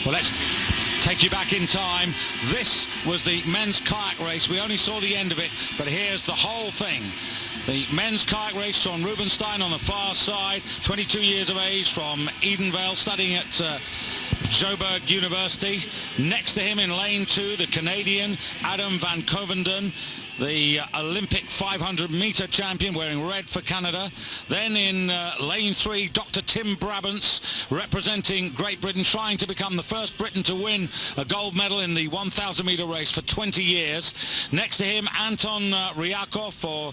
Well, let's take you back in time. This was the men's kayak race. We only saw the end of it, but here's the whole thing. The men's kayak race, Sean Rubenstein on the far side, 22 years of age, from Edenvale, studying at Joburg University. Next to him in lane 2, the Canadian Adam van Covington, the Olympic 500-meter champion, wearing red for Canada. Then in lane 3, Dr. Tim Brabants, representing Great Britain, trying to become the first Briton to win a gold medal in the 1,000-meter race for 20 years. Next to him, Anton Ryakov for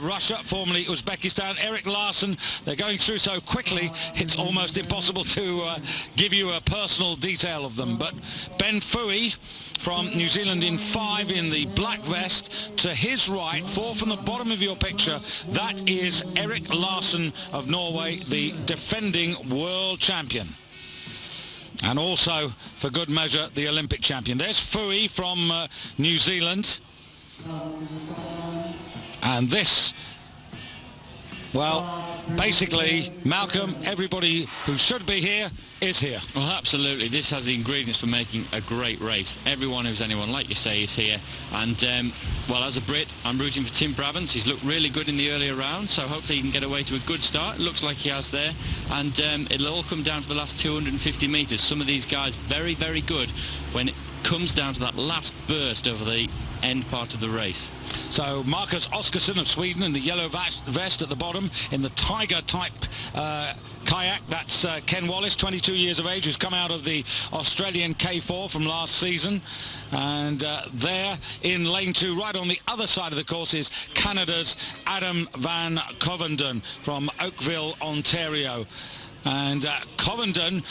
Russia, formerly Uzbekistan. Eric Larson. They're going through so quickly, it's almost impossible to give you a personal detail of them. But Ben Fooey from New Zealand in 5 in the black vest. To his right, 4 from the bottom of your picture, that is Eric Larson of Norway, the defending world champion. And also, for good measure, the Olympic champion. There's Fooey from New Zealand. And this, well, basically, Malcolm, everybody who should be here is here. Well, absolutely. This has the ingredients for making a great race. Everyone who's anyone, like you say, is here. And, well, as a Brit, I'm rooting for Tim Brabants. He's looked really good in the earlier round, so hopefully he can get away to a good start. It looks like he has there. And it'll all come down to the last 250 metres. Some of these guys very, very good when it comes down to that last burst over the end part of the race. So Marcus Oscarson of Sweden in the yellow vest at the bottom in the Tiger type kayak. That's Ken Wallace, 22 years of age, who's come out of the Australian K4 from last season. And there in lane 2, right on the other side of the course, is Canada's Adam van Covington from Oakville, Ontario. And Covington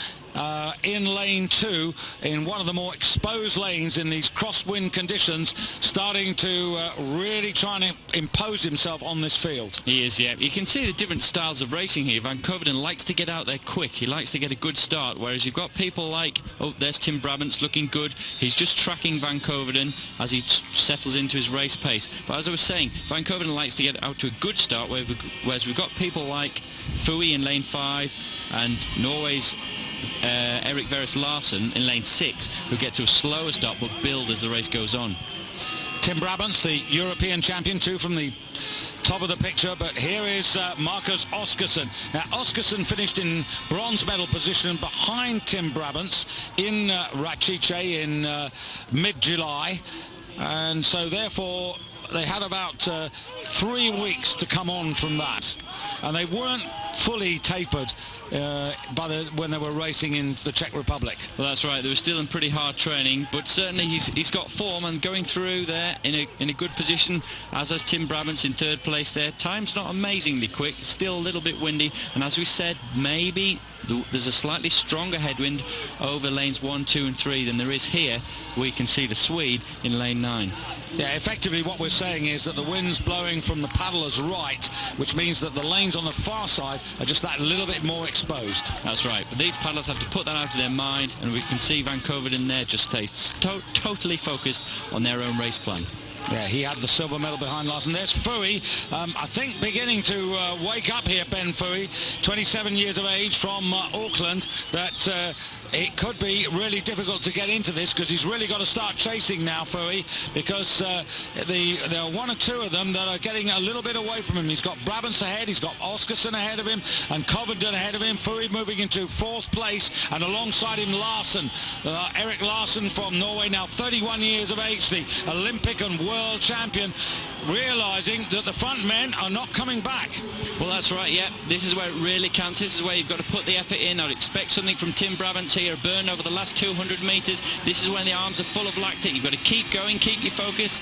in lane 2, in one of the more exposed lanes in these crosswind conditions, starting to really trying to impose himself on this field. He is, yeah. You can see the different styles of racing here. Van Covington likes to get out there quick. He likes to get a good start, whereas you've got people like, oh, there's Tim Brabants looking good. He's just tracking Van Covington as he settles into his race pace. But as I was saying, Van Covington likes to get out to a good start, whereas we've got people like Fooey in lane 5 and Norway's Eric Veres Larsen in lane 6, who get to a slower start but build as the race goes on. Tim Brabants, the European champion, 2 from the top of the picture, but here is Marcus Oscarson. Now, Oscarson finished in bronze medal position behind Tim Brabants in Rachice in mid-July, and so therefore they had about 3 weeks to come on from that, and they weren't fully tapered when they were racing in the Czech Republic. Well, that's right. They were still in pretty hard training, but certainly he's got form and going through there in a good position, as has Tim Brabants in 3rd place there. Time's not amazingly quick, still a little bit windy, and as we said, maybe there's a slightly stronger headwind over lanes 1, 2 and 3 than there is here. We can see the Swede in lane 9. Yeah, effectively what we're saying is that the wind's blowing from the paddler's right, which means that the lanes on the far side are just that little bit more exposed. That's right, but these paddlers have to put that out of their mind, and we can see Van Covington there just stays totally focused on their own race plan. Yeah, he had the silver medal behind Larson. There's Fooey, I think beginning to wake up here, Ben Fooey, 27 years of age from Auckland, that it could be really difficult to get into this, because he's really got to start chasing now, Fooey, because there are 1 or 2 of them that are getting a little bit away from him. He's got Brabants ahead, he's got Oscarson ahead of him, and Covington ahead of him. Fooey moving into 4th place, and alongside him Larson, Eric Larson from Norway, now 31 years of age, the Olympic and world champion, realizing that the front men are not coming back. Well, that's right, yeah. This is where it really counts. This is where you've got to put the effort in. I'd expect something from Tim Brabants here, a burn over the last 200 metres. This is when the arms are full of lactate. You've got to keep going, keep your focus.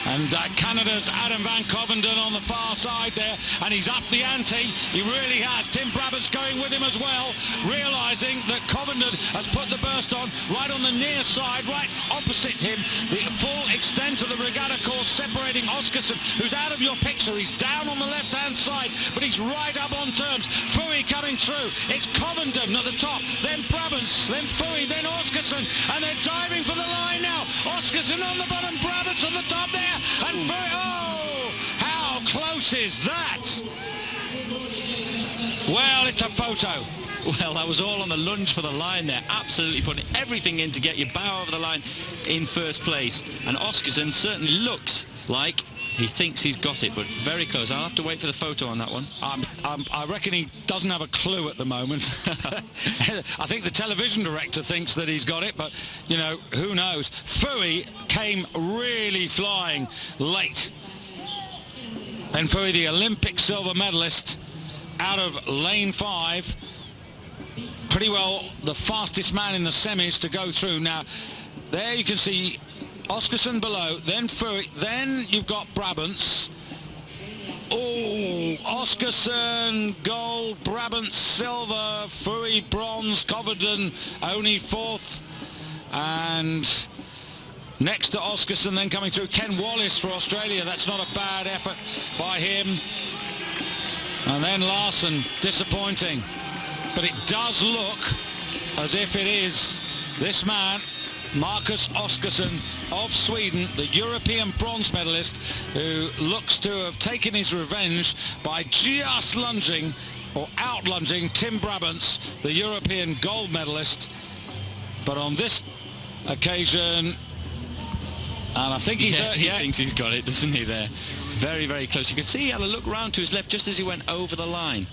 And Canada's Adam van Covington on the far side there, and he's up the ante. He really has. Tim Brabants going with him as well, realising that Covington has put the burst on right on the near side, right opposite him. The full extent of the regatta course separating Oscarson, who's out of your picture. He's down on the left-hand side, but he's right up on terms. Fooey coming through. It's Covington at the top, then Brabants, then Fooey, then Oscarson, and they're diving for the line now. Oscarson on the bottom, Brabants on the top there. And oh, how close is that? Well, it's a photo. Well, that was all on the lunge for the line there. Absolutely putting everything in to get your bow over the line in first place. And Oscarson certainly looks like he thinks he's got it, but very close. I'll have to wait for the photo on that one. I reckon he doesn't have a clue at the moment. I think the television director thinks that he's got it, but, you know, who knows. Fui came really flying late. And Fui, the Olympic silver medalist, out of lane 5. Pretty well the fastest man in the semis to go through. Now, there you can see Oscarson below, then Fui, then you've got Brabants. Oh, Oscarson gold, Brabants silver, Fui bronze, Covington only 4th. And next to Oscarson, then coming through, Ken Wallace for Australia. That's not a bad effort by him. And then Larson, disappointing. But it does look as if it is this man, Marcus Oscarsson of Sweden, the European bronze medalist, who looks to have taken his revenge by just lunging or out-lunging Tim Brabants, the European gold medalist. But on this occasion, and I think he thinks he's got it, doesn't he, there? Very, very close. You can see he had a look round to his left just as he went over the line.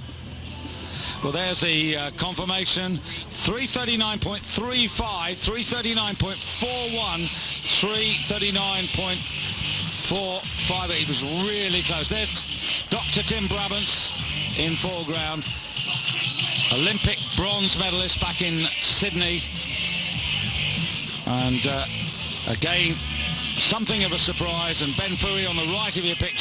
Well, there's the confirmation. 339.35, 339.41, 339.458. It was really close. There's Dr. Tim Brabants in foreground. Olympic bronze medalist back in Sydney. And again, something of a surprise. And Ben Fui on the right of your picture.